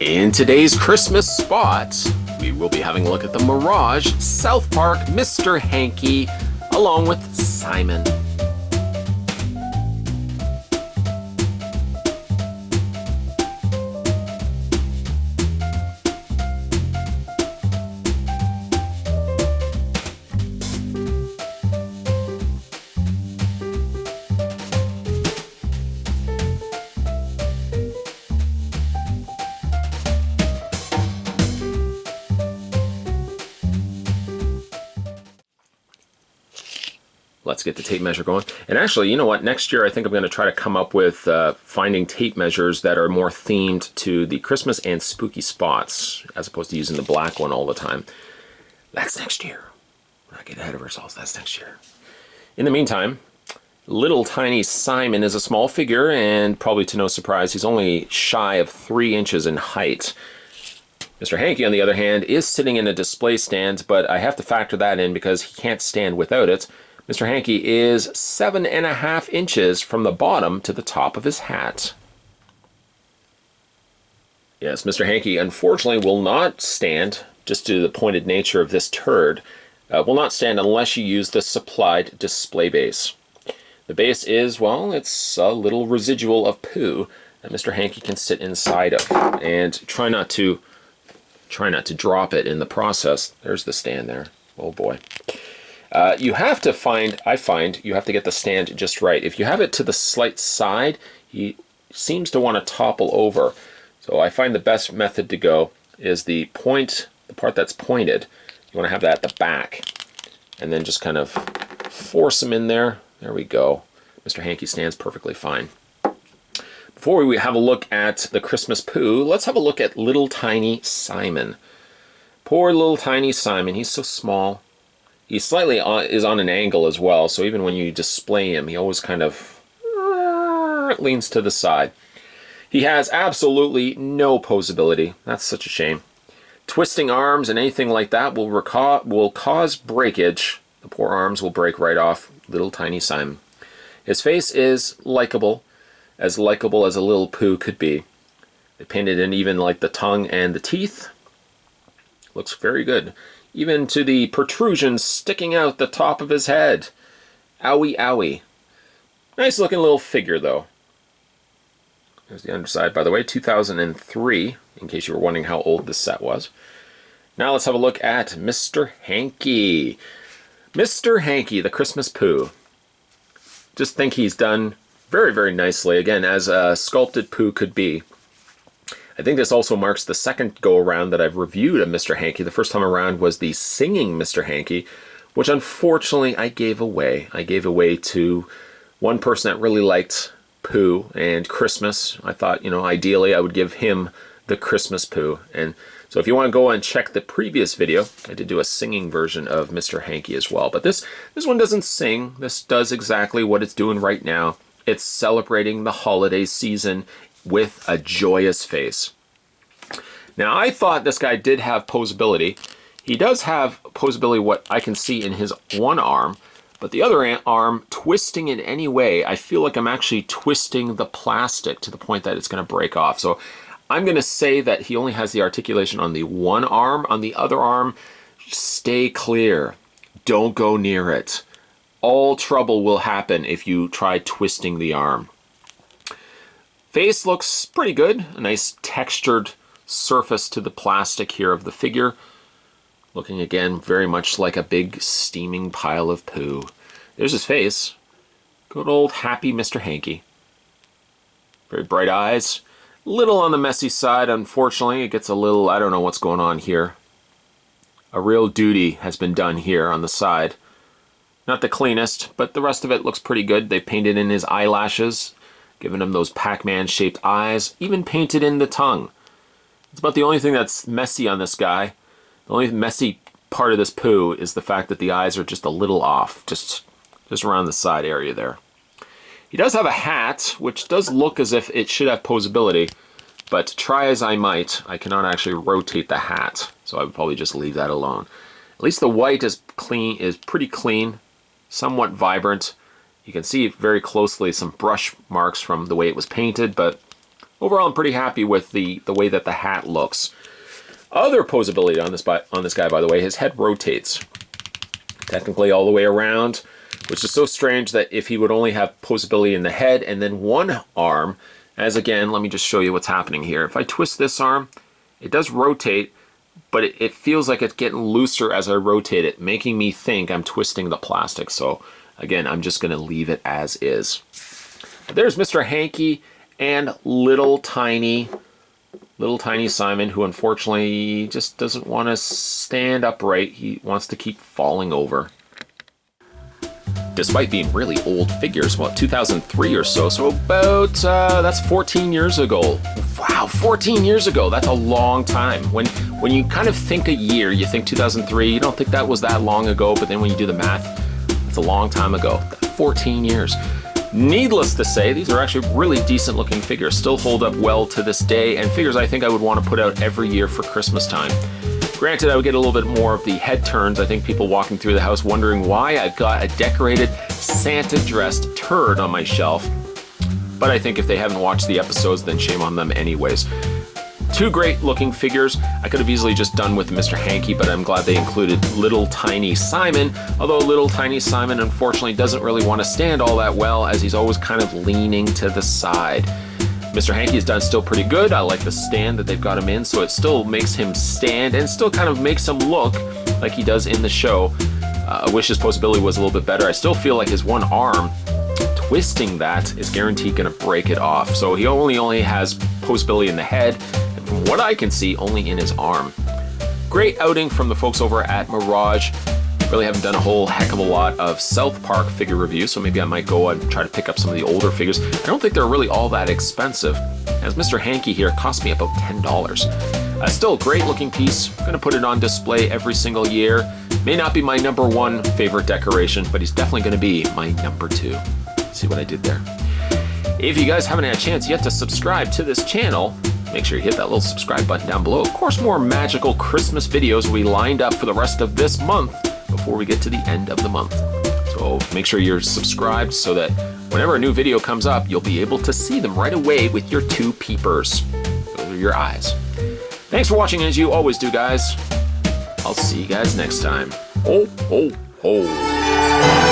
In today's Christmas spot, we will be having a look at the Mirage, South Park, Mr. Hankey, along with Simon. Let's get the tape measure going. And actually, you know what? Next year, I think I'm going to try to come up with finding tape measures that are more themed to the Christmas and spooky spots, as opposed to using the black one all the time. That's next year. We're not getting ahead of ourselves. That's next year. In the meantime, little tiny Simon is a small figure, and probably to no surprise, he's only shy of 3 inches in height. Mr. Hankey, on the other hand, is sitting in a display stand, but I have to factor that in because he can't stand without it. Mr. Hankey is 7.5 inches from the bottom to the top of his hat. Yes, Mr. Hankey unfortunately will not stand, just due to the pointed nature of this turd, will not stand unless you use the supplied display base. The base is, well, it's a little residual of poo that Mr. Hankey can sit inside of, and try not to drop it in the process. There's the stand there. Oh boy. You have to I find you have to get the stand just right. If you have it to the slight side, he seems to want to topple over. So I find the best method to go is the part that's pointed. You want to have that at the back, and then just kind of force him in there. There we go. Mr. Hankey stands perfectly fine. Before we have a look at the Christmas poo, let's have a look at little tiny Simon. Poor little tiny Simon. He's so small. He slightly is on an angle as well, so even when you display him, he always kind of leans to the side. He has absolutely no poseability. That's such a shame. Twisting arms and anything like that will cause breakage. The poor arms will break right off little tiny Simon. His face is likable as a little poo could be. They painted in even like the tongue and the teeth. Looks very good. Even to the protrusions sticking out the top of his head. Owie, owie. Nice looking little figure, though. There's the underside, by the way, 2003, in case you were wondering how old this set was. Now let's have a look at Mr. Hankey. Mr. Hankey, the Christmas poo. Just think he's done very, very nicely, again, as a sculpted poo could be. I think this also marks the second go-around that I've reviewed of Mr. Hankey. The first time around was the singing Mr. Hankey, which unfortunately I gave away. I gave away to one person that really liked poo and Christmas. I thought, ideally I would give him the Christmas poo. And so if you want to go and check the previous video, I did do a singing version of Mr. Hankey as well. But this one doesn't sing. This does exactly what it's doing right now. It's celebrating the holiday season with a joyous face. Now, I thought this guy did have poseability. He does have poseability, what I can see in his one arm, but the other arm, twisting in any way, I feel like I'm actually twisting the plastic to the point that it's going to break off. So I'm going to say that he only has the articulation on the one arm. On the other arm, stay clear. Don't go near it. All trouble will happen if you try twisting the arm. Face looks pretty good. A nice textured surface to the plastic here of the figure. Looking again very much like a big steaming pile of poo. There's his face. Good old happy Mr. Hankey. Very bright eyes. Little on the messy side, unfortunately. It gets a little, I don't know what's going on here. A real duty has been done here on the side. Not the cleanest, but the rest of it looks pretty good. They painted in his eyelashes, giving him those Pac-Man shaped eyes, even painted in the tongue. It's about the only thing that's messy on this guy. The only messy part of this poo is the fact that the eyes are just a little off, just around the side area there. He does have a hat, which does look as if it should have poseability, but try as I might, I cannot actually rotate the hat, so I would probably just leave that alone. At least the white is pretty clean, somewhat vibrant. You can see very closely some brush marks from the way it was painted, but overall I'm pretty happy with the way that the hat looks. Other posability on this guy, by the way, his head rotates technically all the way around, which is so strange that if he would only have posability in the head and then one arm, as again, let me just show you what's happening here. If I twist this arm, it does rotate, but it feels like it's getting looser as I rotate it, making me think I'm twisting the plastic. So again, I'm just going to leave it as is. But there's Mr. Hankey and little tiny Simon, who unfortunately just doesn't want to stand upright. He wants to keep falling over. Despite being really old figures, well, 2003 or so, so about, that's 14 years ago. Wow, 14 years ago, that's a long time. When you kind of think a year, you think 2003, you don't think that was that long ago, but then when you do the math, it's a long time ago, 14 years. Needless to say, these are actually really decent looking figures, still hold up well to this day, and figures I think I would want to put out every year for Christmas time. Granted, I would get a little bit more of the head turns. I think people walking through the house wondering why I've got a decorated Santa-dressed turd on my shelf. But I think if they haven't watched the episodes, then shame on them anyways. Two great looking figures. I could have easily just done with Mr. Hankey, but I'm glad they included little tiny Simon, although little tiny Simon unfortunately doesn't really want to stand all that well, as he's always kind of leaning to the side. Mr. Hankey has done still pretty good. I like the stand that they've got him in, so it still makes him stand and still kind of makes him look like he does in the show. I wish his posability was a little bit better. I still feel like his one arm, twisting that is guaranteed going to break it off. So he only has posability in the head, and from what I can see, only in his arm. Great outing from the folks over at Mirage. Really haven't done a whole heck of a lot of South Park figure reviews, so maybe I might go and try to pick up some of the older figures. I don't think they're really all that expensive. As Mr. Hankey here cost me about $10. Still a great looking piece. I'm going to put it on display every single year. May not be my #1 favorite decoration, but he's definitely going to be my #2. See what I did there? If you guys haven't had a chance yet to subscribe to this channel, make sure you hit that little subscribe button down below. Of course, more magical Christmas videos will be lined up for the rest of this month before we get to the end of the month. So make sure you're subscribed so that whenever a new video comes up, you'll be able to see them right away with your 2 peepers. Those are your eyes. Thanks for watching, as you always do, guys. I'll see you guys next time. Ho, ho, ho.